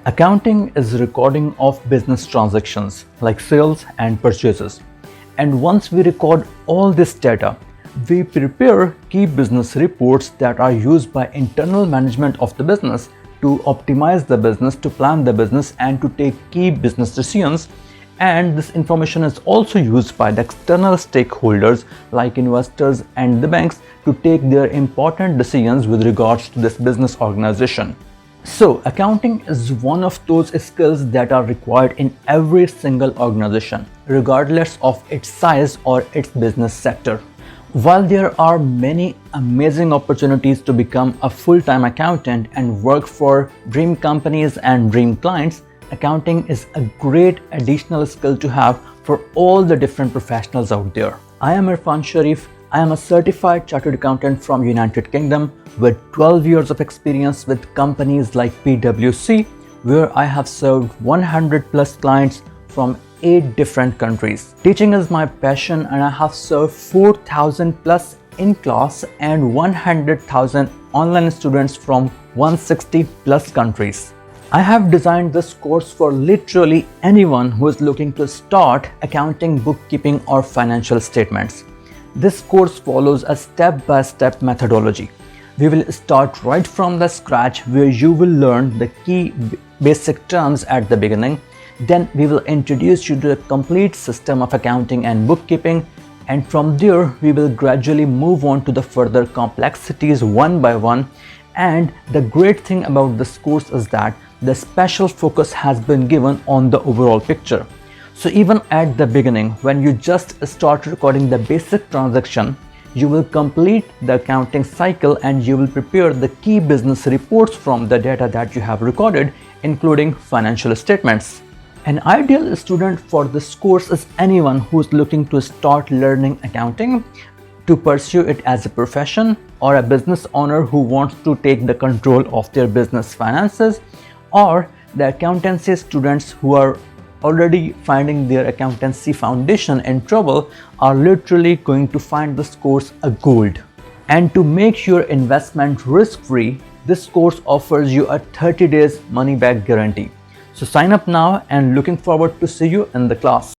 Accounting is recording of business transactions like sales and purchases. And once we record all this data, we prepare key business reports that are used by internal management of the business to optimize the business, to plan the business, and to take key business decisions. And this information is also used by the external stakeholders like investors and the banks to take their important decisions with regards to this business organization. So, accounting is one of those skills that are required in every single organization, regardless of its size or its business sector. While there are many amazing opportunities to become a full-time accountant and work for dream companies and dream clients, accounting is a great additional skill to have for all the different professionals out there. I am Irfan Sharif. I am a certified chartered accountant from United Kingdom with 12 years of experience with companies like PwC, where I have served 100 plus clients from 8 different countries. Teaching is my passion, and I have served 4,000 plus in class and 100,000 online students from 160 plus countries. I have designed this course for literally anyone who is looking to start accounting, bookkeeping, or financial statements. This course follows a step-by-step methodology. We will start right from the scratch, where you will learn the key basic terms at the beginning. Then we will introduce you to the complete system of accounting and bookkeeping, and from there we will gradually move on to the further complexities one by one. And the great thing about this course is that the special focus has been given on the overall picture. So even at the beginning, when you just start recording the basic transaction, you will complete the accounting cycle and you will prepare the key business reports from the data that you have recorded, including financial statements. An ideal student for this course is anyone who is looking to start learning accounting, to pursue it as a profession, or a business owner who wants to take the control of their business finances, or the accountancy students who are already finding their accountancy foundation in trouble are literally going to find this course a gold. And to make your investment risk-free, this course offers you a 30 days money-back guarantee. So sign up now, and looking forward to see you in the class.